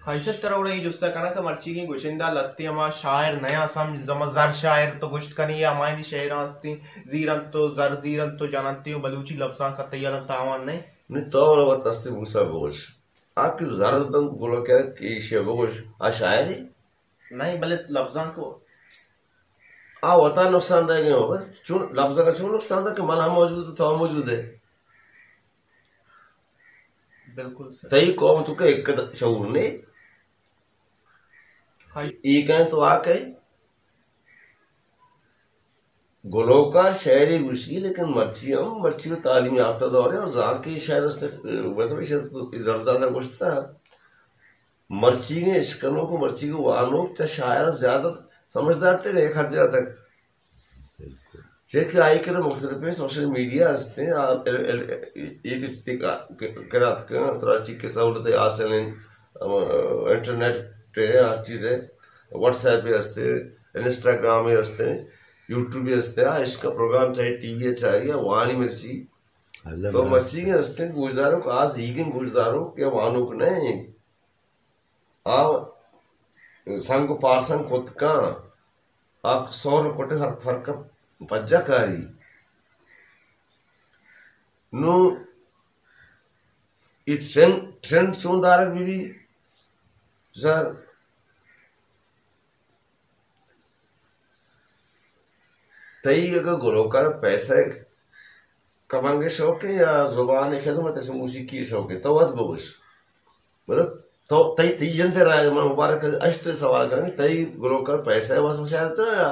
Haysat tara udah justa karena ke marching gushinda latti ama şair naya sam zama zar şair to gusht kani ya mayni şair asti ziran to zar ziran to jananti baluchi labsan ka tayyaran tawan ne Ne tavla vat asti musa boş. Ak zardan goloker ki işe boş. Aşağıya नहीं भले लफ्जां को आ वता नुकसान देंगे हो बस चुन लफ्ज़ का चुन नुकसान था कि मना मौजूद तो मौजूद है बिल्कुल तई कौम तो के एक शऊर ने ये कहें तो आ कहे गोलोकार शहरी गुशी लेकिन मर्ची को तालीम याफ्ता दौर है और जान के शायद उसने मतलब शायद जरदा था कुछ था मर्ची के इश्कनों को मर्ची को वानों चाहे शायद ज्यादा समझदार थे एक हद तक आई कर मुख्तलिफ सोशल मीडिया हस्ते एक करात का अंतर्राष्ट्रीय के सहूलत हासिल इंटरनेट पे हर चीज़ है व्हाट्सएप पे हस्ते इंस्टाग्राम में हस्ते यूट्यूब पे हस्ते इसका प्रोग्राम चाहे टीवी चाहिए वानी मिर्ची तो मर्ची के हस्ते गुजदारों को आज ईगन गुजदारों के वानों को नहीं आ संग पारसंग खुद का आप 100 कोटे हर फर्क पज्जाकारी नु ये ट्रेंड चुनदारक भी सर तई अगर गोलोकार पैसे कमाने के शौक है या जुबान है तो मतलब मूसिकी शौक है तो बस बोश मतलब तो तई तई जनते राय मैं मुबारक अष्ट सवाल करेंगे तई गोलोकार पैसे वास्ते शायद तो या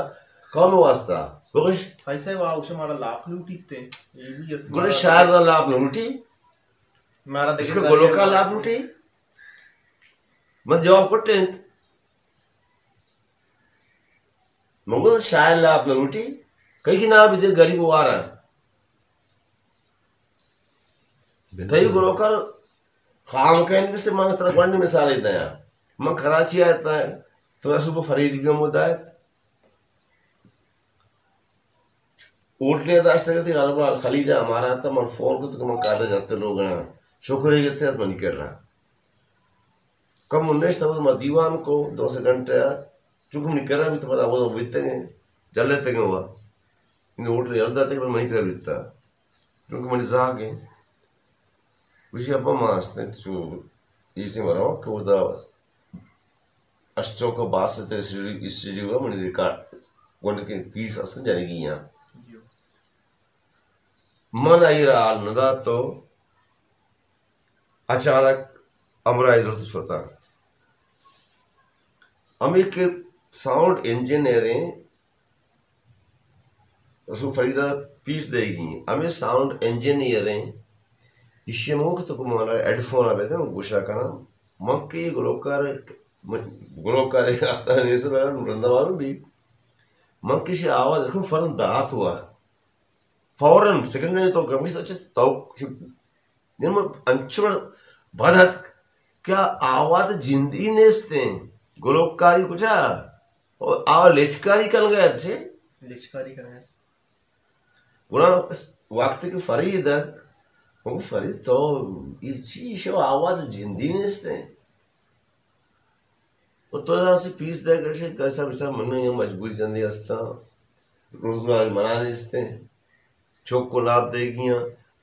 कौन वास्ता बोश पैसे वाह उसे हमारा लाभ लूटी थे ये भी गोले शायद ना लाभ लूटी हमारा देख इसको गोलोकार लाभ लूटी मत जवाब कोटे मंगल शायद लाभ लूटी कहीं की ना भी गरीब आ रहा तई गोलोकार खाम कहने से मांग तरह पढ़ने मिसाल इतना है मैं कराची आता है तो सुबह फरीद भी होता है उठने रास्ते के थे खलीजा हमारा था मैं फोन को तो मैं काटे जाते लोग हैं शुक्र है थे मैं नहीं कर रहा कम उन्नीस तब मैं दीवान को 2 घंटे चूंकि मैं नहीं कर रहा भी तो पता वो बीतते जल लेते हुआ इन्हें उठ रहे जाते मैं नहीं कर बीतता क्योंकि मैंने जाके विषय अब मास्ते जो ये मरो कि वो दा अश्चों का बात से इस हुआ मैंने रिकॉर्ड वन के पीस असन जानेगी यहाँ मन आई रहा नदा तो अचानक अमरा इजरत छोटा हम एक साउंड इंजीनियरिंग उसको फरीदा पीस देगी हमें साउंड इंजीनियरिंग इससे मुख तो कुमार हेडफोन आवे थे गुशा का नाम मक्की गोलोकार आस्था से वृंदावन भी मक्की से आवाज रखूं फरन दात हुआ फौरन सेकंड ने तो गमिस तो निर्मल अंचुर बदत क्या आवाज जिंदी नेस्ते गोलोकारी कुछ और आवाज लेचकारी कर गए थे लेचकारी कर गए गुना वक्त की फरीद वो फरीद तो ये चीज आवाज जिंदी नेस्ते वो तो से पीस दे कैसे कैसा वैसा मन में मजबूरी जंदी हस्ता रोजगार मना नेस्ते चौक को लाभ देगी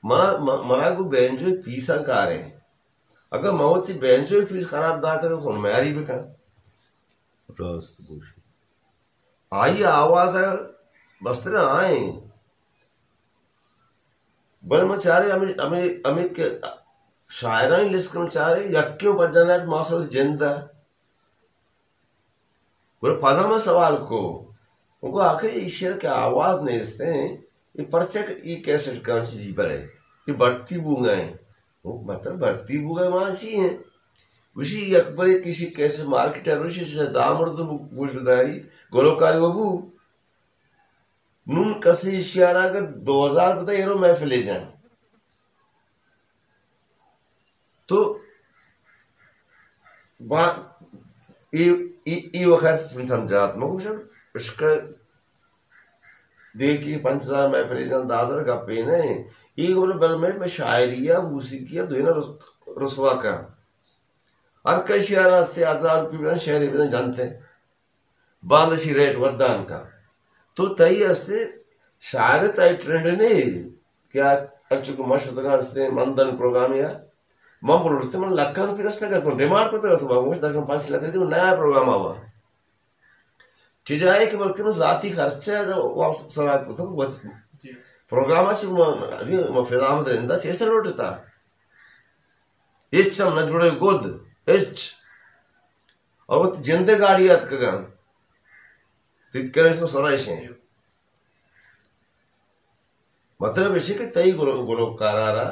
मना को बेंचो फीसा का रहे अगर मवती बेंचो फीस खराब दाते तो कौन मैरी भी का आई आवाज है बस तेरे आए बड़े मैं चाह रहे हमें हमें के शायरा ही लिस्ट करना चाह रहे या क्यों पर जाना है मासो जिंदा बोले पता मैं सवाल को उनको आखिर ईश्वर के आवाज नहीं इसते हैं ये परचक ये कैसे कौन सी जी पर है ये बढ़ती बूंगाएं वो मतलब बढ़ती बूंगाएं मानसी हैं उसी अकबर किसी कैसे मार्केटर उसी से दामर तो कुछ बताई गोलोकारी बबू नून कसी इशारा कर 2000 पता ये रो महफिल ले जाए तो ये वक्त समझात मगर सर इसका देखिए 5000 महफिल जान 10,000 का पेन है ये बोले बल में शायरिया मूसिकिया दो ना रसवा का अर्कय शियार असते 1000 रुपये शहरी बिन जानते बांधशी रेट वदान का तो तई असते शायर तई ट्रेंड नहीं क्या अच्छु मशहूर असते मंदन प्रोग्राम या मम बोलते मन लक्कन फिरस्ता कर डिमांड को तो बाबू दरकन 5 लाख दे नया प्रोग्राम आवा चीज आहे की बल्कि जाती खर्च वापस सरात को तो प्रोग्राम से म फिराम दे इंदा से लोटता इच हम न जुड़े गोद इच और वो जिंदे गाड़ियात का तितकरे से सराइशे मतलब इसे के तई गोलो कारारा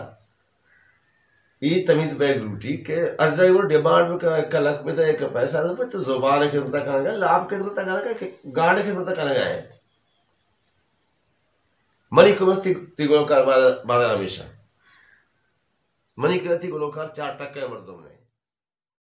ई तमीज बैग रूटी के अर्जाई वो डिमांड में का लक में एक पैसा तो जुबान के मतलब करेगा लाभ के मतलब करेगा गाड़ी के मतलब करेगा है मनी को मस्ती तिगोल कार बाला हमेशा मनी के ती गोलो कार 4% मर्दों ने